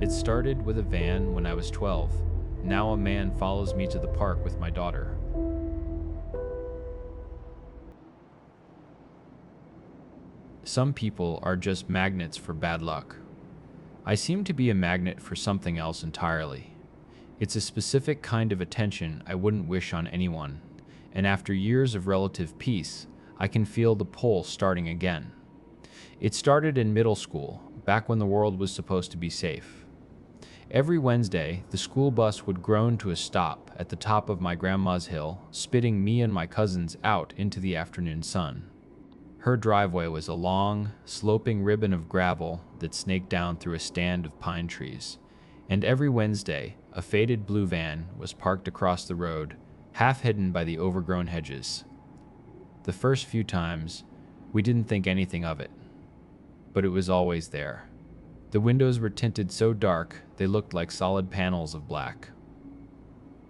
It started with a van when I was 12. Now a man follows me to the park with my daughter. Some people are just magnets for bad luck. I seem to be a magnet for something else entirely. It's a specific kind of attention I wouldn't wish on anyone, and after years of relative peace, I can feel the pull starting again. It started in middle school, back when the world was supposed to be safe. Every Wednesday, the school bus would groan to a stop at the top of my grandma's hill, spitting me and my cousins out into the afternoon sun. Her driveway was a long, sloping ribbon of gravel that snaked down through a stand of pine trees, and every Wednesday, a faded blue van was parked across the road, half hidden by the overgrown hedges. The first few times, we didn't think anything of it, but it was always there. The windows were tinted so dark they looked like solid panels of black.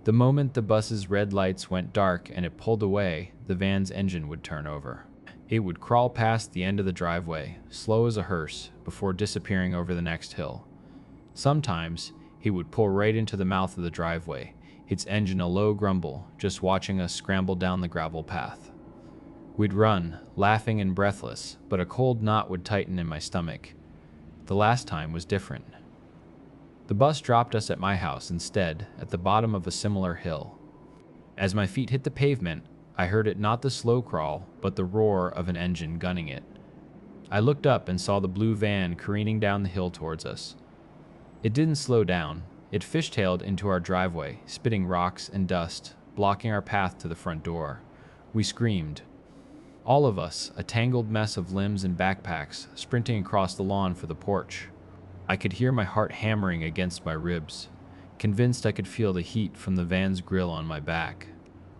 The moment the bus's red lights went dark and it pulled away, the van's engine would turn over. It would crawl past the end of the driveway, slow as a hearse, before disappearing over the next hill. Sometimes, he would pull right into the mouth of the driveway, its engine a low grumble, just watching us scramble down the gravel path. We'd run, laughing and breathless, but a cold knot would tighten in my stomach. The last time was different. The bus dropped us at my house instead, at the bottom of a similar hill. As my feet hit the pavement, I heard it not the slow crawl, but the roar of an engine gunning it. I looked up and saw the blue van careening down the hill towards us. It didn't slow down. It fishtailed into our driveway, spitting rocks and dust, blocking our path to the front door. We screamed. All of us, a tangled mess of limbs and backpacks, sprinting across the lawn for the porch. I could hear my heart hammering against my ribs, convinced I could feel the heat from the van's grill on my back.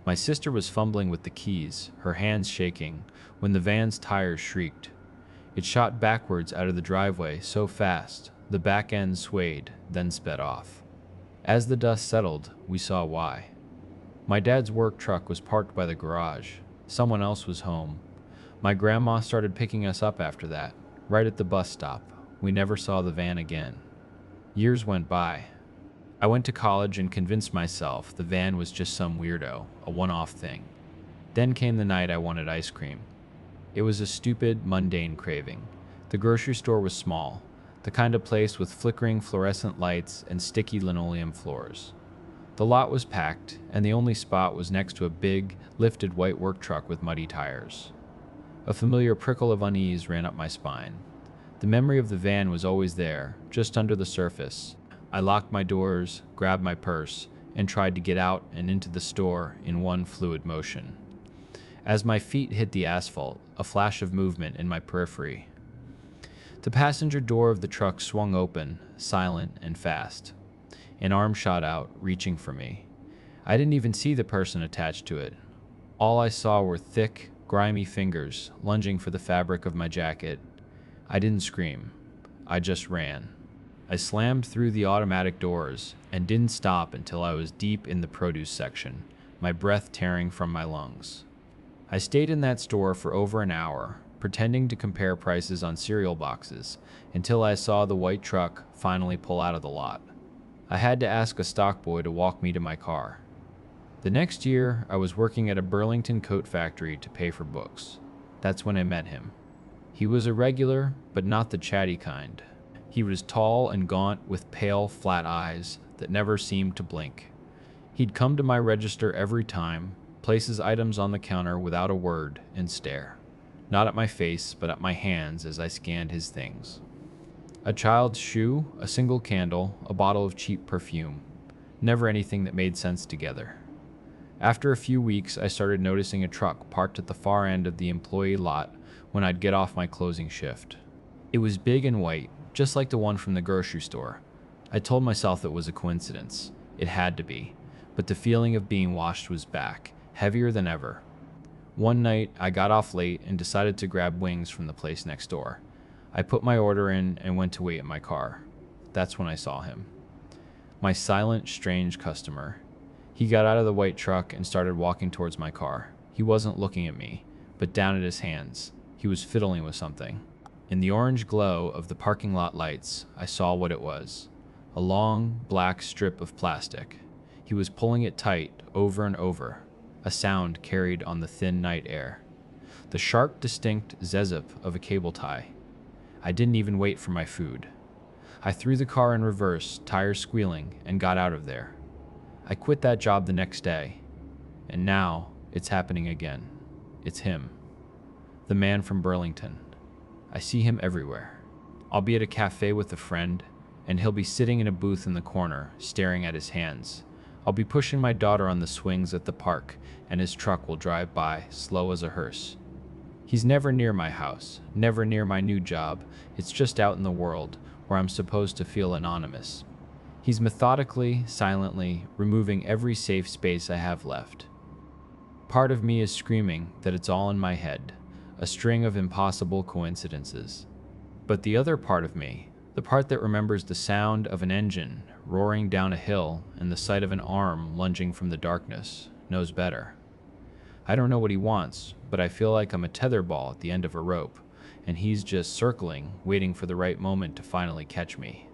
My sister was fumbling with the keys, her hands shaking, when the van's tires shrieked. It shot backwards out of the driveway so fast, the back end swayed, then sped off. As the dust settled, we saw why. My dad's work truck was parked by the garage. Someone else was home. My grandma started picking us up after that, right at the bus stop. We never saw the van again. Years went by. I went to college and convinced myself the van was just some weirdo, a one-off thing. Then came the night I wanted ice cream. It was a stupid, mundane craving. The grocery store was small, the kind of place with flickering fluorescent lights and sticky linoleum floors. The lot was packed, and the only spot was next to a big, lifted white work truck with muddy tires. A familiar prickle of unease ran up my spine. The memory of the van was always there, just under the surface. I locked my doors, grabbed my purse, and tried to get out and into the store in one fluid motion. As my feet hit the asphalt, a flash of movement in my periphery. The passenger door of the truck swung open, silent and fast. An arm shot out, reaching for me. I didn't even see the person attached to it. All I saw were thick, grimy fingers lunging for the fabric of my jacket. I didn't scream. I just ran. I slammed through the automatic doors and didn't stop until I was deep in the produce section, my breath tearing from my lungs. I stayed in that store for over an hour, pretending to compare prices on cereal boxes, until I saw the white truck finally pull out of the lot. I had to ask a stock boy to walk me to my car. The next year, I was working at a Burlington coat factory to pay for books. That's when I met him. He was a regular, but not the chatty kind. He was tall and gaunt with pale, flat eyes that never seemed to blink. He'd come to my register every time, place his items on the counter without a word, and stare. Not at my face, but at my hands as I scanned his things. A child's shoe, a single candle, a bottle of cheap perfume. Never anything that made sense together. After a few weeks, I started noticing a truck parked at the far end of the employee lot when I'd get off my closing shift. It was big and white, just like the one from the grocery store. I told myself it was a coincidence. It had to be. But the feeling of being watched was back, heavier than ever. One night, I got off late and decided to grab wings from the place next door. I put my order in and went to wait in my car. That's when I saw him. My silent, strange customer. He got out of the white truck and started walking towards my car. He wasn't looking at me, but down at his hands. He was fiddling with something. In the orange glow of the parking lot lights, I saw what it was. a long, black strip of plastic. He was pulling it tight over and over, a sound carried on the thin night air. The sharp, distinct zezzup of a cable tie. I didn't even wait for my food. I threw the car in reverse, tires squealing, and got out of there. I quit that job the next day, and now it's happening again. It's him. The man from Burlington. I see him everywhere. I'll be at a cafe with a friend, and he'll be sitting in a booth in the corner, staring at his hands. I'll be pushing my daughter on the swings at the park, and his truck will drive by, slow as a hearse. He's never near my house, never near my new job. It's just out in the world, where I'm supposed to feel anonymous. He's methodically, silently, removing every safe space I have left. Part of me is screaming that it's all in my head, a string of impossible coincidences. But the other part of me, the part that remembers the sound of an engine roaring down a hill and the sight of an arm lunging from the darkness, knows better. I don't know what he wants, but I feel like I'm a tetherball at the end of a rope, and he's just circling, waiting for the right moment to finally catch me.